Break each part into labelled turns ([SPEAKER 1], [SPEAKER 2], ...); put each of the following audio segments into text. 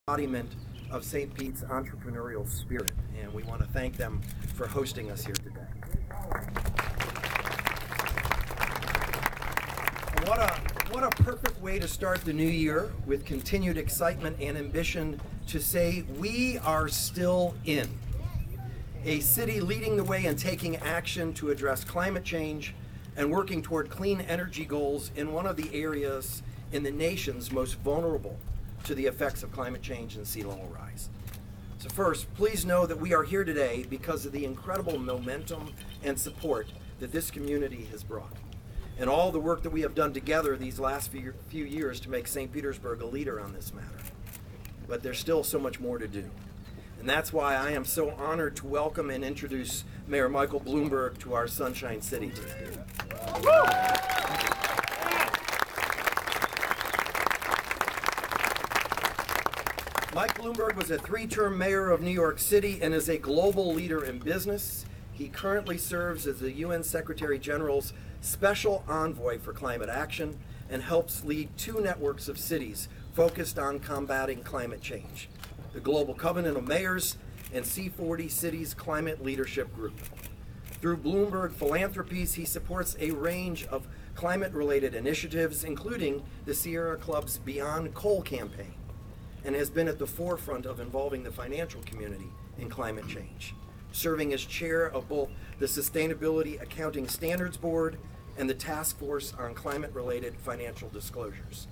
[SPEAKER 1] embodiment of St. Pete's entrepreneurial spirit, and we want to thank them for hosting us here today. What a perfect way to start the new year, with continued excitement and ambition to say we are still in. A city leading the way and taking action to address climate change and working toward clean energy goals in one of the areas in the nation's most vulnerable to the effects of climate change and sea level rise. So first, please know that we are here today because of the incredible momentum and support that this community has brought, and all the work that we have done together these last few years to make St. Petersburg a leader on this matter. But there's still so much more to do. And that's why I am so honored to welcome and introduce Mayor Michael Bloomberg to our Sunshine City today. Mike Bloomberg was a three-term mayor of New York City and is a global leader in business. He currently serves as the UN Secretary General's Special Envoy for Climate Action and helps lead two networks of cities focused on combating climate change: the Global Covenant of Mayors and C40 Cities Climate Leadership Group. Through Bloomberg Philanthropies, he supports a range of climate-related initiatives, including the Sierra Club's Beyond Coal campaign, and has been at the forefront of involving the financial community in climate change, serving as chair of both the Sustainability Accounting Standards Board and the Task Force on Climate-Related Financial Disclosures.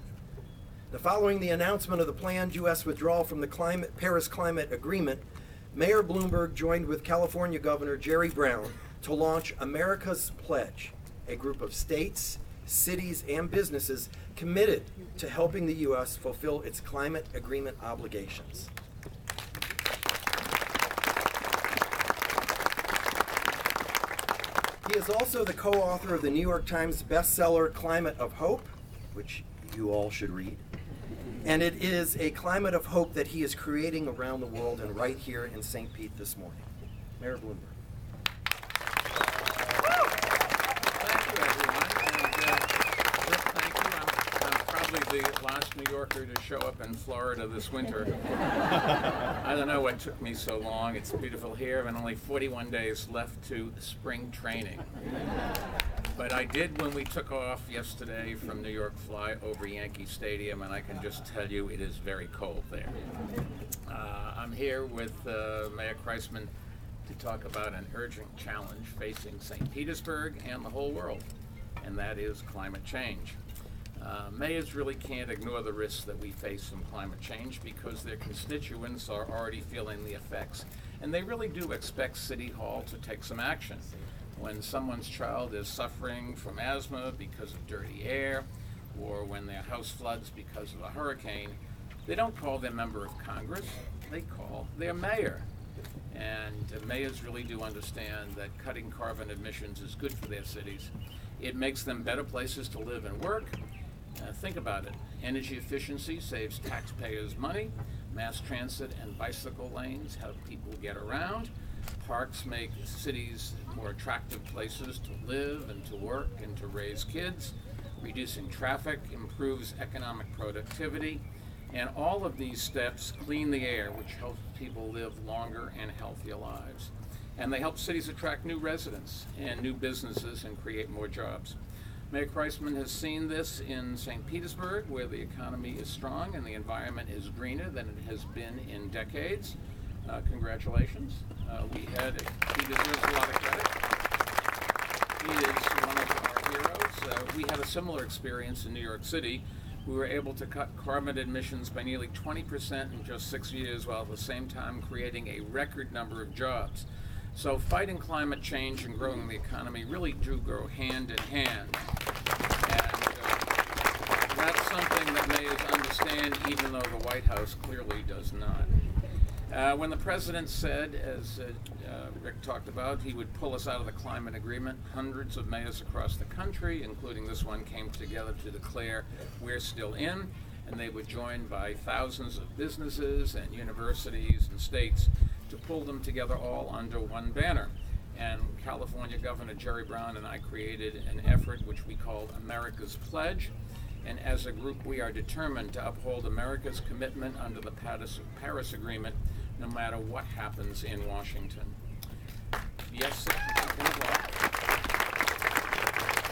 [SPEAKER 1] Now, following the announcement of the planned U.S. withdrawal from the Paris Climate Agreement, Mayor Bloomberg joined with California Governor Jerry Brown to launch America's Pledge, a group of states, cities, and businesses committed to helping the U.S. fulfill its climate agreement obligations. He is also the co-author of the New York Times bestseller Climate of Hope, which you all should read. And it is a climate of hope that he is creating around the world and right here in St. Pete this morning. Mayor Bloomberg.
[SPEAKER 2] The last New Yorker to show up in Florida this winter. I don't know what took me so long. It's beautiful here, and only 41 days left to spring training. But I did, when we took off yesterday from New York, fly over Yankee Stadium, and I can just tell you it is very cold there. I'm here with Mayor Kreisman to talk about an urgent challenge facing St. Petersburg and the whole world, and that is climate change. Mayors really can't ignore the risks that we face from climate change because their constituents are already feeling the effects, and they really do expect City Hall to take some action. When someone's child is suffering from asthma because of dirty air, or when their house floods because of a hurricane, they don't call their member of Congress, they call their mayor. And mayors really do understand that cutting carbon emissions is good for their cities. It makes them better places to live and work. Think about it. Energy efficiency saves taxpayers money. Mass transit and bicycle lanes help people get around. Parks make cities more attractive places to live and to work and to raise kids. Reducing traffic improves economic productivity. And all of these steps clean the air, which helps people live longer and healthier lives. And they help cities attract new residents and new businesses and create more jobs. Mayor Kreisman has seen this in St. Petersburg, where the economy is strong and the environment is greener than it has been in decades. Congratulations. He deserves a lot of credit. He is one of our heroes. We had a similar experience in New York City. We were able to cut carbon emissions by nearly 20% in just 6 years, while at the same time creating a record number of jobs. So fighting climate change and growing the economy really do go hand in hand. And that's something that mayors understand, even though the White House clearly does not. When the president said, as Rick talked about, he would pull us out of the climate agreement, hundreds of mayors across the country, including this one, came together to declare we're still in, and they were joined by thousands of businesses and universities and states to pull them together all under one banner. And California Governor Jerry Brown and I created an effort which we called America's Pledge. And as a group, we are determined to uphold America's commitment under the Paris Agreement, no matter what happens in Washington. Yes, sir.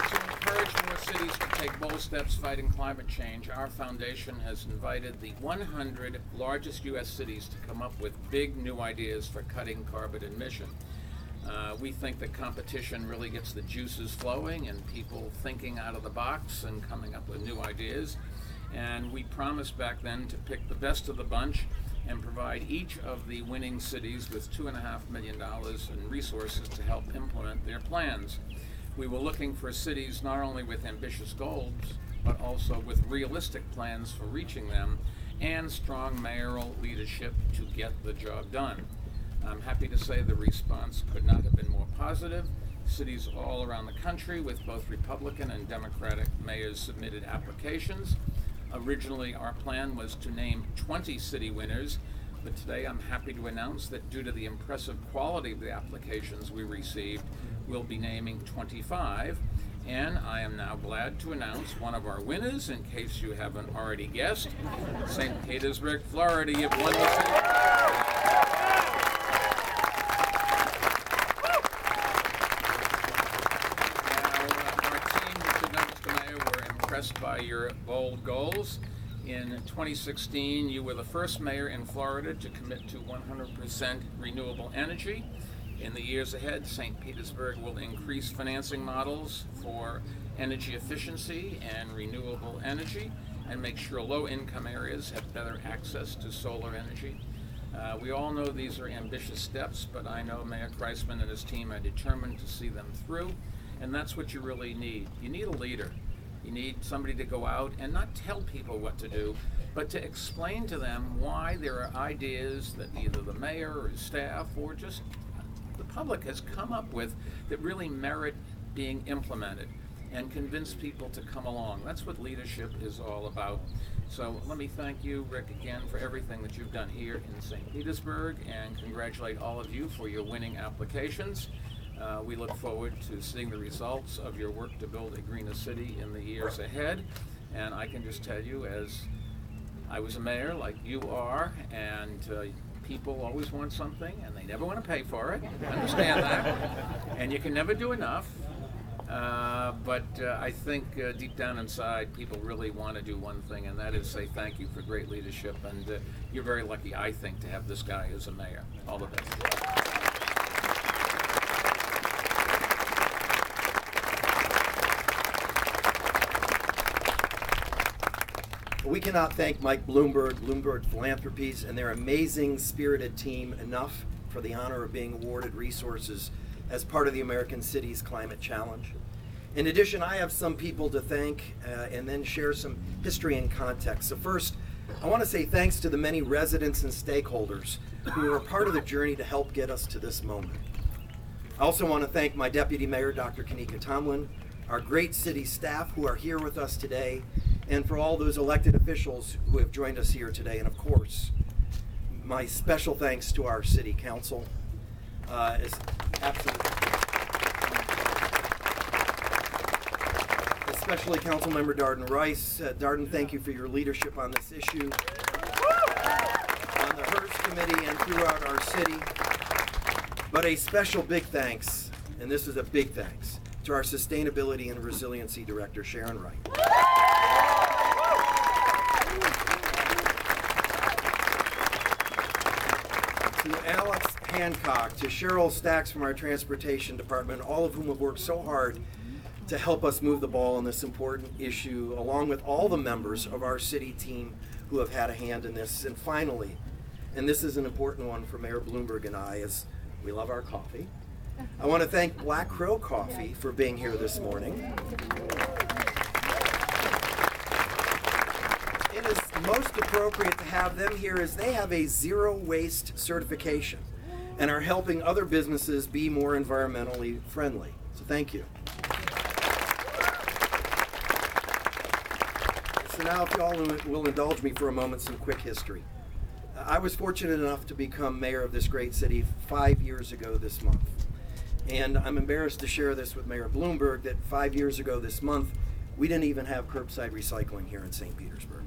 [SPEAKER 2] To encourage more cities to take bold steps fighting climate change, our foundation has invited the 100 largest U.S. cities to come up with big new ideas for cutting carbon emission. We think that competition really gets the juices flowing and people thinking out of the box and coming up with new ideas. And we promised back then to pick the best of the bunch and provide each of the winning cities with $2.5 million in resources to help implement their plans. We were looking for cities not only with ambitious goals, but also with realistic plans for reaching them and strong mayoral leadership to get the job done. I'm happy to say the response could not have been more positive. Cities all around the country with both Republican and Democratic mayors submitted applications. Originally, our plan was to name 20 city winners, but today I'm happy to announce that due to the impressive quality of the applications we received, we'll be naming 25. And I am now glad to announce one of our winners, in case you haven't already guessed. St. Petersburg, Florida, you've won the city. By your bold goals. In 2016, you were the first mayor in Florida to commit to 100% renewable energy. In the years ahead, St. Petersburg will increase financing models for energy efficiency and renewable energy and make sure low-income areas have better access to solar energy. We all know these are ambitious steps, but I know Mayor Kreisman and his team are determined to see them through, and that's what you really need. You need a leader. You need somebody to go out and not tell people what to do, but to explain to them why there are ideas that either the mayor or his staff or just the public has come up with that really merit being implemented, and convince people to come along. That's what leadership is all about. So let me thank you, Rick, again for everything that you've done here in St. Petersburg, and congratulate all of you for your winning applications. We look forward to seeing the results of your work to build a greener city in the years ahead. And I can just tell you, as I was a mayor like you are, and people always want something and they never want to pay for it. I understand that. And you can never do enough. But I think deep down inside, people really want to do one thing, and that is say thank you for great leadership. And you're very lucky, I think, to have this guy as a mayor. All the best.
[SPEAKER 1] We cannot thank Mike Bloomberg, Bloomberg Philanthropies, and their amazing, spirited team enough for the honor of being awarded resources as part of the American Cities Climate Challenge. In addition, I have some people to thank and then share some history and context. So first, I want to say thanks to the many residents and stakeholders who are part of the journey to help get us to this moment. I also want to thank my Deputy Mayor, Dr. Kanika Tomlin, our great city staff who are here with us today, and for all those elected officials who have joined us here today. And of course, my special thanks to our city council. Especially Councilmember Darden Rice. Darden, thank you for your leadership on this issue, on the HERS committee and throughout our city. But a special big thanks, and this is a big thanks, to our Sustainability and Resiliency Director, Sharon Wright. To Alex Hancock, to Cheryl Stacks from our Transportation Department, all of whom have worked so hard to help us move the ball on this important issue, along with all the members of our city team who have had a hand in this. And finally, and this is an important one for Mayor Bloomberg and I, as we love our coffee, I want to thank Black Crow Coffee for being here this morning. It is most appropriate to have them here as they have a zero waste certification and are helping other businesses be more environmentally friendly. So thank you. So now if you all will indulge me for a moment, some quick history. I was fortunate enough to become mayor of this great city 5 years ago this month. And I'm embarrassed to share this with Mayor Bloomberg that 5 years ago this month, We didn't even have curbside recycling here in St. Petersburg.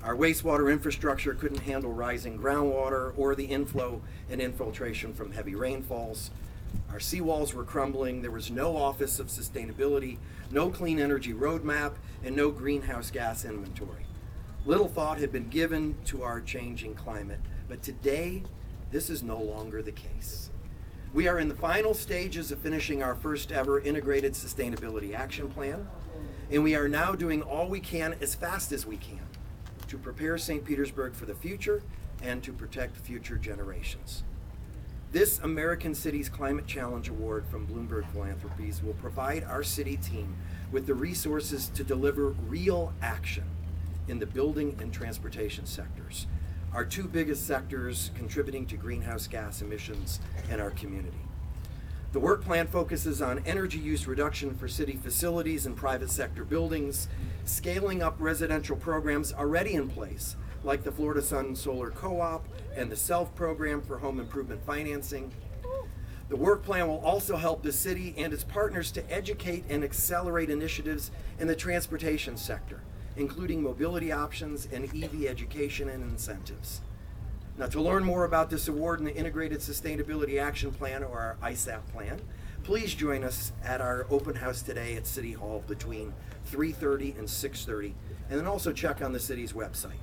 [SPEAKER 1] Our wastewater infrastructure couldn't handle rising groundwater or the inflow and infiltration from heavy rainfalls. Our seawalls were crumbling. There was no Office of Sustainability, no clean energy roadmap, and no greenhouse gas inventory. Little thought had been given to our changing climate, but today, this is no longer the case. We are in the final stages of finishing our first ever integrated sustainability action plan, and we are now doing all we can as fast as we can to prepare St. Petersburg for the future and to protect future generations. This American Cities Climate Challenge Award from Bloomberg Philanthropies will provide our city team with the resources to deliver real action in the building and transportation sectors, our two biggest sectors contributing to greenhouse gas emissions in our community. The work plan focuses on energy use reduction for city facilities and private sector buildings, scaling up residential programs already in place, like the Florida Sun Solar Co-op and the SELF program for home improvement financing. The work plan will also help the city and its partners to educate and accelerate initiatives in the transportation sector, including mobility options and EV education and incentives. Now, to learn more about this award and the Integrated Sustainability Action Plan, or our ISAP plan, please join us at our open house today at City Hall between 3:30 and 6:30, and then also check on the city's website.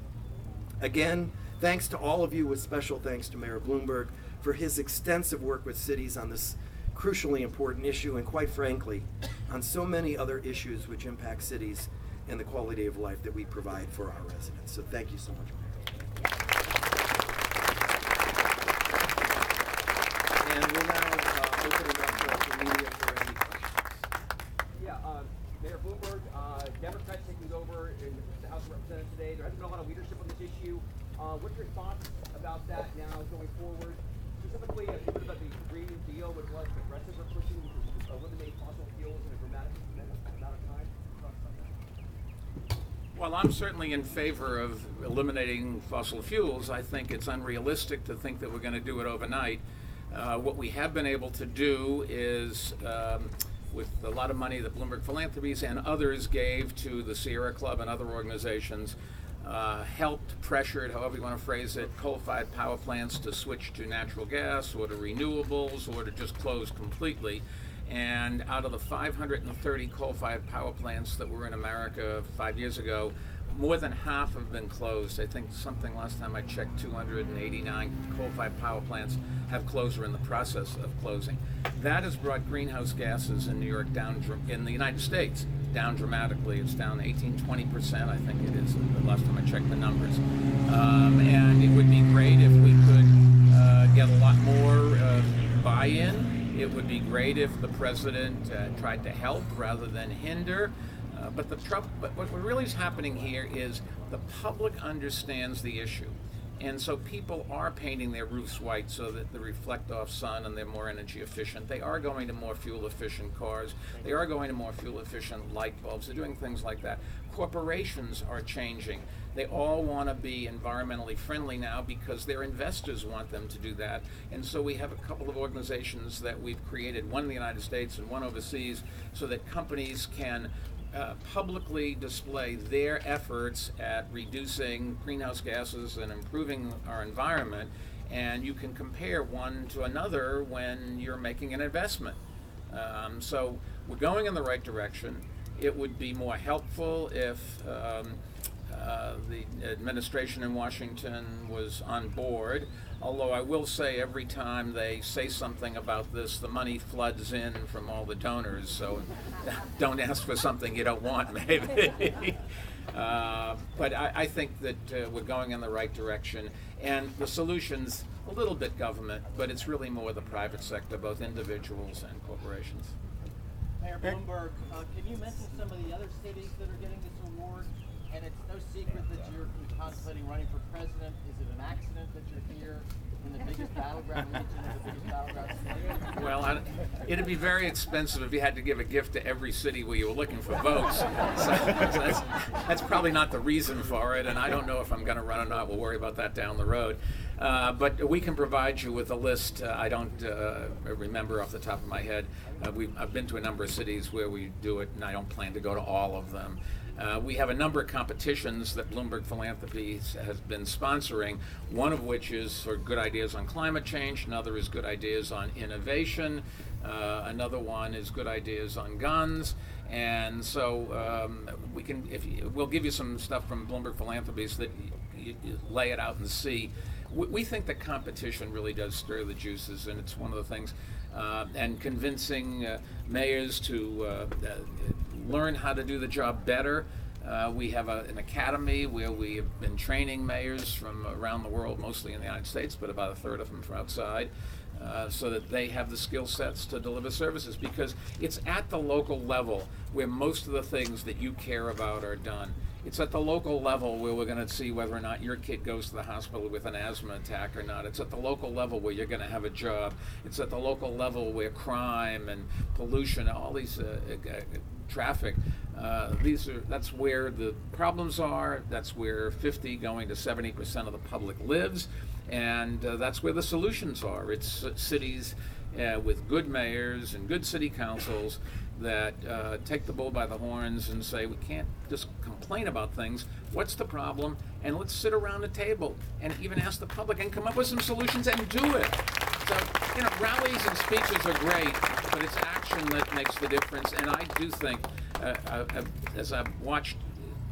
[SPEAKER 1] Again, thanks to all of you, with special thanks to Mayor Bloomberg for his extensive work with cities on this crucially important issue, and quite frankly, on so many other issues which impact cities and the quality of life that we provide for our residents. So thank you so much, Mayor. And we'll now open it up to media for any questions.
[SPEAKER 3] Yeah, Mayor Bloomberg, Democrats taking over in the House of Representatives today. There hasn't been a lot of leadership on this issue. What's your thoughts about that now going forward? Specifically, a bit about the Green Deal, which was progressive are pushing to eliminate fossil fuels in a dramatic amount of time.
[SPEAKER 2] Well, I'm certainly in favor of eliminating fossil fuels. I think it's unrealistic to think that we're going to do it overnight. What we have been able to do is, with a lot of money that Bloomberg Philanthropies and others gave to the Sierra Club and other organizations, helped, pressured, however you want to phrase it, coal-fired power plants to switch to natural gas or to renewables or to just close completely. And out of the 530 coal-fired power plants that were in America 5 years ago, more than half have been closed. I think something last time I checked, 289 coal-fired power plants have closed or in the process of closing. That has brought greenhouse gases in New York down, in the United States, down dramatically. It's down 18-20%, I think it is, the last time I checked the numbers. And it would be great if we could get a lot more buy-in. It would be great if the president tried to help rather than hinder. But what really is happening here is the public understands the issue. And so people are painting their roofs white so that they reflect off sun and they're more energy efficient. They are going to more fuel efficient cars. They are going to more fuel efficient light bulbs. They're doing things like that. Corporations are changing. They all want to be environmentally friendly now because their investors want them to do that. And so we have a couple of organizations that we've created, one in the United States and one overseas, so that companies can publicly display their efforts at reducing greenhouse gases and improving our environment, and you can compare one to another when you're making an investment. So we're going in the right direction. It would be more helpful if the administration in Washington was on board, although I will say every time they say something about this, the money floods in from all the donors, so don't ask for something you don't want, maybe. But I think that we're going in the right direction, and the solution's a little bit government, but it's really more the private sector, both individuals and corporations.
[SPEAKER 4] Mayor Bloomberg, can you mention some of the other cities that are getting this award? And it's no secret that you're contemplating running for president. Is it an accident that you're here in the biggest battleground region of the biggest battleground state?
[SPEAKER 2] Well, it'd be very expensive if you had to give a gift to every city where you were looking for votes. So that's probably not the reason for it, and I don't know if I'm going to run or not. We'll worry about that down the road. But we can provide you with a list. I don't remember off the top of my head. I've been to a number of cities where we do it, and I don't plan to go to all of them. We have a number of competitions that Bloomberg Philanthropy has been sponsoring, one of which is for good ideas on climate change, another is good ideas on innovation, another one is good ideas on guns, and so we'll give you some stuff from Bloomberg Philanthropy so that you lay it out and see. We think that competition really does stir the juices, and it's one of the things, and convincing mayors to learn how to do the job better. We have an academy where we have been training mayors from around the world, mostly in the United States, but about a third of them from outside, so that they have the skill sets to deliver services, because it's at the local level where most of the things that you care about are done. It's at the local level where we're going to see whether or not your kid goes to the hospital with an asthma attack or not. It's at the local level where you're going to have a job. It's at the local level where crime and pollution, all these traffic, that's where the problems are. That's where 50 going to 70% of the public lives, and that's where the solutions are. It's cities with good mayors and good city councils that take the bull by the horns and say, we can't just complain about things. What's the problem? And let's sit around the table and even ask the public and come up with some solutions and do it. So, rallies and speeches are great, but it's action that makes the difference. And I do think, as I've watched,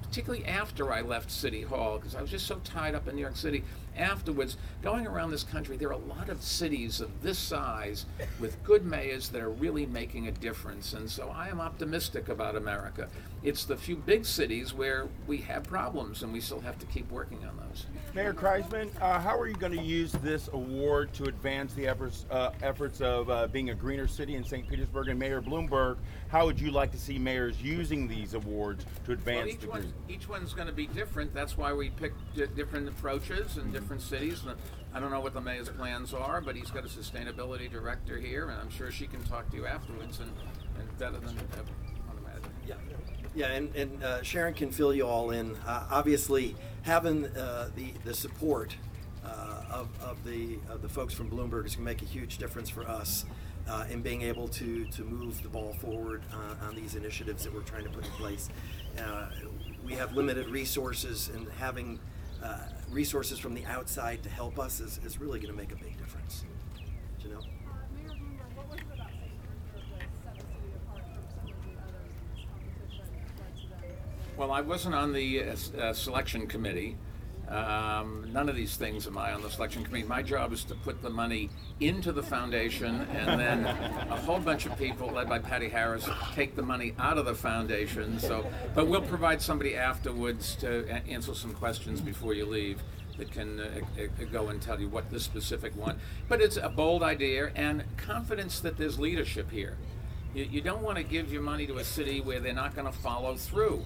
[SPEAKER 2] particularly after I left City Hall, because I was just so tied up in New York City, afterwards, going around this country, there are a lot of cities of this size with good mayors that are really making a difference. And so I am optimistic about America. It's the few big cities where we have problems, and we still have to keep working on those.
[SPEAKER 5] Mayor Kreisman, how are you going to use this award to advance the efforts of being a greener city in St. Petersburg? And Mayor Bloomberg, how would you like to see mayors using these awards to advance the green?
[SPEAKER 2] Each one's going to be different. That's why we picked different approaches in different cities. I don't know what the mayor's plans are, but he's got a sustainability director here, and I'm sure she can talk to you afterwards and better than
[SPEAKER 1] Yeah. Yeah, and Sharon can fill you all in. Obviously, having the support of the folks from Bloomberg is going to make a huge difference for us in being able to move the ball forward on these initiatives that we're trying to put in place. We have limited resources, and having resources from the outside to help us is really going to make a big difference.
[SPEAKER 6] Mayor Bloomberg, what was it about St. Petersburg that set the city apart from some of the others in this competition?
[SPEAKER 2] Well, I wasn't on the selection committee. None of these things am I on the selection committee. My job is to put the money into the foundation, and then a whole bunch of people, led by Patty Harris, take the money out of the foundation. But we'll provide somebody afterwards to answer some questions before you leave that can go and tell you what this specific one. But it's a bold idea and confidence that there's leadership here. You don't want to give your money to a city where they're not going to follow through.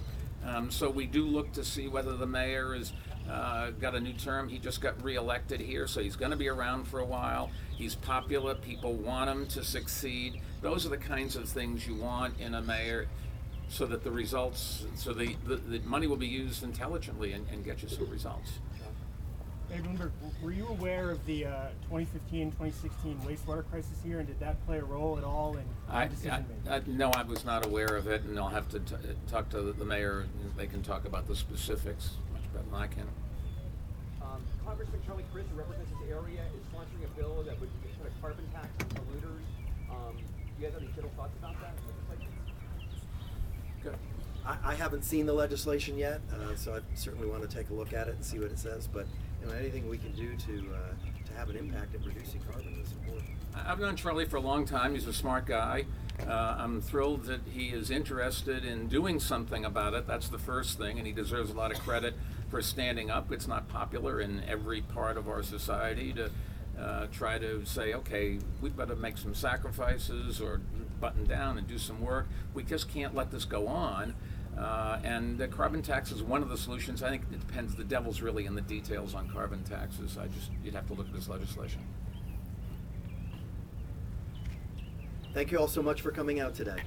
[SPEAKER 2] So we do look to see whether the mayor is got a new term. He just got reelected here, so he's going to be around for a while. He's popular. People want him to succeed. Those are the kinds of things you want in a mayor, so that the results, so the money will be used intelligently and get you some results.
[SPEAKER 7] Hey Bloomberg, were you aware of the 2015-2016 wastewater crisis here, and did that play a role at all in decision making?
[SPEAKER 2] No, I was not aware of it, and I'll have to talk to the mayor. They can talk about the specifics much better than I can.
[SPEAKER 3] Congressman Charlie Crist, who represents this area, is sponsoring a bill that would put a carbon tax on polluters. Do you guys have any general thoughts about that legislation?
[SPEAKER 2] Good.
[SPEAKER 1] I haven't seen the legislation yet, so I certainly want to take a look at it and see what it says. But anything we can do to have an impact in reducing carbon is important.
[SPEAKER 2] I've known Charlie for a long time. He's a smart guy. I'm thrilled that he is interested in doing something about it. That's the first thing, and he deserves a lot of credit for standing up. It's not popular in every part of our society to try to say, okay, we've got to make some sacrifices or button down and do some work. We just can't let this go on. And the carbon tax is one of the solutions. I think it depends. The devil's really in the details on carbon taxes. You'd have to look at this legislation.
[SPEAKER 1] Thank you all so much for coming out today.